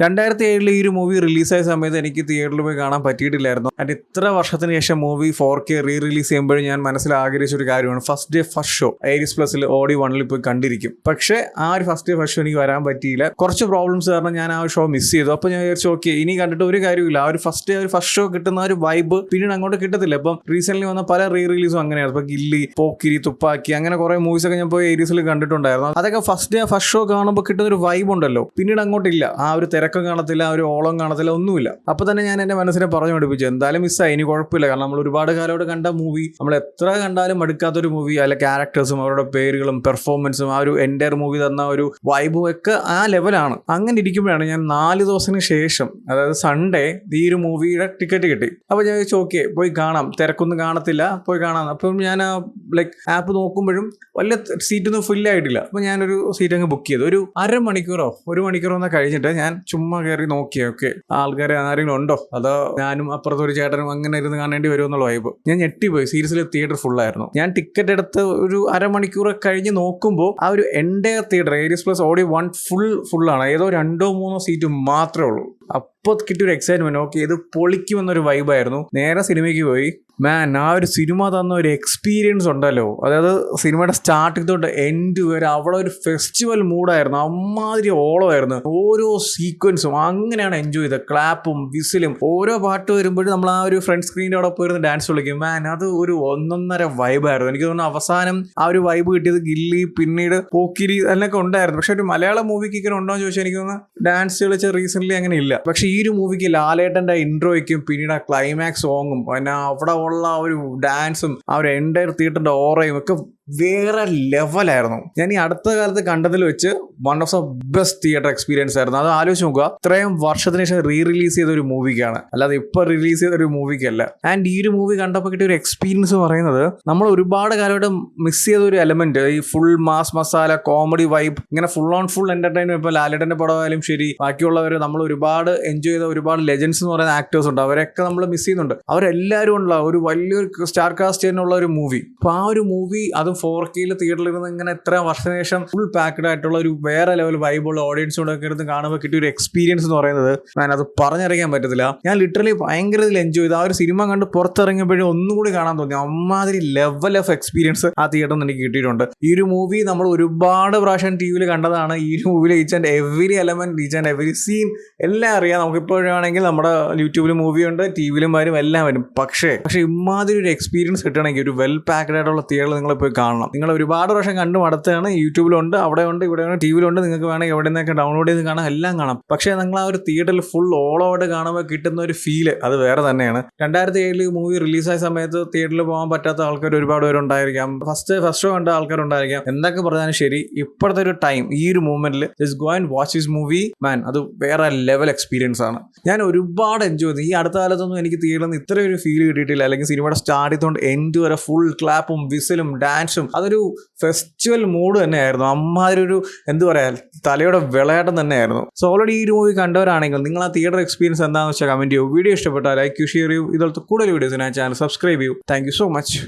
2007 ഈ ഒരു മൂവി റിലീസായ സമയത്ത് എനിക്ക് തിയേറ്ററിൽ പോയി കാണാൻ പറ്റിയിട്ടില്ലായിരുന്നു. ആൻഡ് ഇത്ര വർഷത്തിന് ശേഷം മൂവി 4K റിലീസ് ചെയ്യുമ്പോഴും ഞാൻ മനസ്സിൽ ആഗ്രഹിച്ച ഒരു കാര്യമാണ് first day first show Aries പ്ലസിൽ ഓഡി 1 പോയി കണ്ടിരിക്കും. പക്ഷേ ആ ഒരു ഫസ്റ്റ് ഡേ ഫസ്റ്റ് ഷോ എനിക്ക് വരാൻ പറ്റിയില്ല. കുറച്ച് പ്രോബ്ലംസ് കാരണം ഞാൻ ആ ഒരു ഷോ മിസ് ചെയ്തു. അപ്പോൾ ഞാൻ വിചാരിച്ചു ഓക്കെ ഇനി കണ്ടിട്ട് ഒരു കാര്യമില്ല, ആ ഒരു ഫസ്റ്റ് ഡേ ഒരു ഫസ്റ്റ് ഷോ കിട്ടുന്ന ഒരു വൈബ് പിന്നീട് അങ്ങോട്ട് കിട്ടത്തില്ല. ഇപ്പം റീസെന്റ് വന്ന പല റിലീസും അങ്ങനെയാണ്. ഇപ്പൊ ഗില്ലി, പോക്കിരി, തുപ്പാക്കി അങ്ങനെ കുറെ മൂവീസ് ഒക്കെ ഞാൻ പോയി ഏരിയസിൽ കണ്ടിട്ടുണ്ടായിരുന്നു. അതൊക്കെ ഫസ്റ്റ് ഡേ ഫസ്റ്റ് ഷോ കാണുമ്പോൾ കിട്ടുന്ന ഒരു വൈബ് ഉണ്ടല്ലോ, പിന്നീട് അങ്ങോട്ടില്ല. ആ ഒരു തിരക്കം കാണത്തില്ല, ആ ഒരു ഓളം കാണത്തില്ല, ഒന്നുമില്ല. അപ്പൊ തന്നെ ഞാൻ എന്റെ മനസ്സിനെ പറഞ്ഞു പഠിപ്പിച്ചു എന്തായാലും മിസ്സായി, ഇനി കുഴപ്പമില്ല. കാരണം നമ്മൾ ഒരുപാട് കാലത്തോട് കണ്ട മൂവി, നമ്മൾ എത്ര കണ്ടാലും മടുക്കാത്തൊരു മൂവി. അതിലെ ക്യാരക്ടേഴ്സും അവരുടെ പേരുകളും പെർഫോമൻസും ആ ഒരു എൻ്റയർ മൂവി തന്ന ഒരു വൈബും ഒക്കെ ആ ലെവലാണ്. അങ്ങനെ ഇരിക്കുമ്പോഴാണ് ഞാൻ 4 ദിവസത്തിന് ശേഷം, അതായത് സൺഡേ ഈ ഒരു മൂവിയുടെ ടിക്കറ്റ് കിട്ടി. അപ്പോൾ ഞാൻ ചോദിച്ചു ഓക്കെ പോയി കാണാം, തിരക്കൊന്നും കാണത്തില്ല, പോയി കാണാം. അപ്പം ഞാൻ ലൈക്ക് ആപ്പ് നോക്കുമ്പോഴും വലിയ സീറ്റൊന്നും ഫുള്ളായിട്ടില്ല. അപ്പോൾ ഞാനൊരു സീറ്റ് അങ്ങ് ബുക്ക് ചെയ്തു. ഒരു അരമണിക്കൂറോ 1 മണിക്കൂറോ ഒന്ന് കഴിഞ്ഞിട്ട് ഞാൻ ചുമ്മാ കയറി നോക്കിയേ ഓക്കെ ആൾക്കാർ ആരെങ്കിലും ഉണ്ടോ, അതോ ഞാനും അപ്പുറത്തൊരു ചേട്ടനും അങ്ങനെ ഇരുന്ന് കാണേണ്ടി വരുമോ എന്നുള്ള വൈബ്. ഞാൻ ഞെട്ടിപ്പോയി. സീരിയസ്ലി തിയേറ്റർ ഫുള്ളായിരുന്നു. ഞാൻ ടിക്കറ്റ് എടുത്ത് ഒരു അരമണിക്കൂർ കഴിഞ്ഞ് നോക്കുമ്പോൾ ആ ഒരു entire theatre Aries plus audi 1 ഫുള്ളാണ്. ഏതോ 2-3 സീറ്റ് മാത്രമേ ഉള്ളൂ. അപ്പോൾ കിട്ടിയൊരു എക്സൈറ്റ്മെന്റ്, ഓക്കെ ഇത് പൊളിക്കുമെന്നൊരു വൈബായിരുന്നു. നേരെ സിനിമയ്ക്ക് പോയി. മാൻ, ആ ഒരു സിനിമ തന്ന ഒരു എക്സ്പീരിയൻസ് ഉണ്ടല്ലോ, അതായത് സിനിമയുടെ സ്റ്റാർട്ടിങ് തൊട്ട് എൻഡ് വരെ അവിടെ ഒരു ഫെസ്റ്റിവൽ മൂഡായിരുന്നു. അമ്മാതിരി ഓളമായിരുന്നു ഓരോ സീക്വൻസും. അങ്ങനെയാണ് എൻജോയ് ചെയ്തത്. ക്ലാപ്പും വിസിലും ഓരോ പാട്ട് വരുമ്പോഴും നമ്മൾ ആ ഒരു ഫ്രണ്ട് സ്ക്രീനിൻ്റെ അവിടെ പോയിരുന്ന് ഡാൻസ് കളിക്കും. മാൻ, അത് ഒരു 1.5 വൈബായിരുന്നു. എനിക്ക് തോന്നുന്നു അവസാനം ആ ഒരു വൈബ് കിട്ടിയത് ഗില്ലി, പിന്നീട് പോക്കിരി അതിനൊക്കെ ഉണ്ടായിരുന്നു. പക്ഷെ ഒരു മലയാളം മൂവിക്ക് ഇങ്ങനെ ഉണ്ടോ എന്ന് ചോദിച്ചാൽ എനിക്ക് തോന്നുന്നു ഡാൻസ് കളിച്ച റീസെന്റ് അങ്ങനെ ഇല്ല. പക്ഷെ ഈ ഒരു മൂവിക്ക് ലാലേട്ടൻ്റെ ഇൻട്രോയ്ക്കും പിന്നീട് ആ ക്ലൈമാക്സ് സോങ്ങും പിന്നെ അവിടെ ഉള്ള ഒരു ഡാൻസും ആ ഒരു എൻ്റയർ തിയേറ്ററിന്റെ ഓറയും ഒക്കെ വേറെ ലെവലായിരുന്നു. ഞാൻ ഈ അടുത്ത കാലത്ത് കണ്ടതിൽ വെച്ച് one of the best theatre experience ആയിരുന്നു. അത് ആലോചിച്ച് നോക്കുക, ഇത്രയും വർഷത്തിന് ശേഷം റിലീസ് ചെയ്ത ഒരു മൂവിക്കാണ്, അല്ലാതെ ഇപ്പൊ റിലീസ് ചെയ്ത ഒരു മൂവിക്കല്ല. ആൻഡ് ഈ ഒരു മൂവി കണ്ടപ്പോൾ കിട്ടിയ ഒരു എക്സ്പീരിയൻസ് പറയുന്നത് നമ്മൾ ഒരുപാട് കാലമായിട്ട് മിസ് ചെയ്ത ഒരു എലമെന്റ്, ഈ full mass masala comedy vibe, ഇങ്ങനെ ഫുൾ ഓൺ ഫുൾ എന്റർടൈൻമെന്റ്. ഇപ്പൊ ലാലേട്ടന്റെ പടമായാലും ശരി, ബാക്കിയുള്ളവർ നമ്മൾ ഒരുപാട് എൻജോയ് ചെയ്ത ഒരുപാട് ലെജൻസ് എന്ന് പറയുന്ന ആക്ടേഴ്സ് ഉണ്ട്, അവരൊക്കെ നമ്മൾ മിസ് ചെയ്യുന്നുണ്ട്. അവരെല്ലാവരും ഉള്ള ഒരു വലിയൊരു സ്റ്റാർ കാസ്റ്റ് തന്നെയുള്ള ഒരു മൂവി. അപ്പൊ ആ ഒരു മൂവി അതും 4K തിയേറ്ററിൽ ഇരുന്ന് ഇങ്ങനെ എത്ര വർഷത്തിന് ശേഷം ഫുൾ പാക്ഡ് ആയിട്ടുള്ള ഒരു വേറെ ലെവൽ വൈബുള്ള ഓഡിയൻസോടൊക്കെ ഇരുന്ന് കാണുമ്പോൾ കിട്ടിയ ഒരു എക്സ്പീരിയൻസ് എന്ന് പറയുന്നത് ഞാൻ അത് പറഞ്ഞറിയാൻ പറ്റത്തില്ല. ഞാൻ ലിറ്ററലി ഭയങ്കര ഇതിൽ എൻജോയ് ചെയ്തു. ആ ഒരു സിനിമ കണ്ട് പുറത്തിറങ്ങിയപ്പോഴും ഒന്നുകൂടി കാണാൻ തോന്നി. അമ്മാതിരി ലെവൽ ഓഫ് എക്സ്പീരിയൻസ് ആ തിയേറ്ററിൽ നിന്ന് എനിക്ക് കിട്ടിയിട്ടുണ്ട്. ഈ ഒരു മൂവി നമ്മൾ ഒരുപാട് പ്രാവശ്യം ടി വിയിൽ കണ്ടതാണ്. ഈ ഒരു മൂവിയിൽ each and every element, each and every scene എല്ലാം അറിയാം. നമുക്കിപ്പോഴാണെങ്കിൽ നമ്മുടെ യൂട്യൂബിൽ മൂവിയുണ്ട്, ടി വിയിലും വരും, എല്ലാം വരും. പക്ഷേ ഇമാതിരി ഒരു എക്സ്പീരിയൻസ് കിട്ടണമെങ്കിൽ ഒരു വെൽ പാക്ഡ് ആയിട്ടുള്ള തിയേറ്ററിൽ നിങ്ങൾ പോയി കാണണം. നിങ്ങൾ ഒരുപാട് പ്രാവശ്യം കണ്ടു മടുത്താണ്. യൂട്യൂബിലുണ്ട്, അവിടെ ഉണ്ട്, ഇവിടെ ഉണ്ട്, ടി വിയിലുണ്ട്. നിങ്ങൾക്ക് വേണമെങ്കിൽ എവിടെ നിന്നൊക്കെ ഡൗൺലോഡ് ചെയ്ത് കാണാം, എല്ലാം കാണാം. പക്ഷേ നിങ്ങൾ ആ ഒരു തിയേറ്ററിൽ ഫുൾ ഓളോട് കാണുമ്പോൾ കിട്ടുന്ന ഒരു ഫീല് അത് വേറെ തന്നെയാണ്. 2007 മൂവി റിലീസായ സമയത്ത് തിയേറ്ററിൽ പോകാൻ പറ്റാത്ത ആൾക്കാർ ഒരുപാട് പേരുണ്ടായിരിക്കാം. ഫസ്റ്റ് ഷോ കണ്ട ആൾക്കാരുണ്ടായിരിക്കാം. എന്തൊക്കെ പറഞ്ഞാലും ശരി, ഇപ്പോഴത്തെ ഒരു ടൈം, ഈ ഒരു മൂവ്മെന്റിൽ just go and watch this movie. Man, അത് വേറെ ലെവൽ എക്സ്പീരിയൻസ് ആണ്. ഞാൻ ഒരുപാട് എൻജോയ് ചെയ്തു. ഈ അടുത്ത കാലത്തൊന്നും എനിക്ക് തിയേറ്ററിൽ നിന്ന് ഇത്ര ഒരു ഫീൽ കിട്ടിയിട്ടില്ല. അല്ലെങ്കിൽ സിനിമയുടെ സ്റ്റാർട്ട് ചെയ്തുകൊണ്ട് എൻഡ് വരെ ഫുൾ ക്ലാപ്പും വിസിലും ഡാൻസും, അതൊരു ഫെസ്റ്റിവൽ മൂഡ് തന്നെയായിരുന്നു. അമ്മാതിരി ഒരു എന്ത് പറയാ, തലയുടെ വിളയാട്ടം തന്നെയായിരുന്നു. സോ ഓൾറെഡി ഈ ഒരു മൂവി കണ്ടവരാണെങ്കിൽ നിങ്ങൾ ആ തിയേറ്റർ എക്സ്പീരിയൻസ് എന്താണെന്ന് വെച്ചാൽ കമന്റ് ചെയ്യൂ. വീഡിയോ ഇഷ്ടപ്പെട്ടാൽ ലൈക്ക്, ഷെയർ ചെയ്യൂ. ഇതുപോലത്തെ കൂടുതൽ വീഡിയോസിനായി ചാനൽ സബ്സ്ക്രൈബ് ചെയ്യൂ. Thank you so much.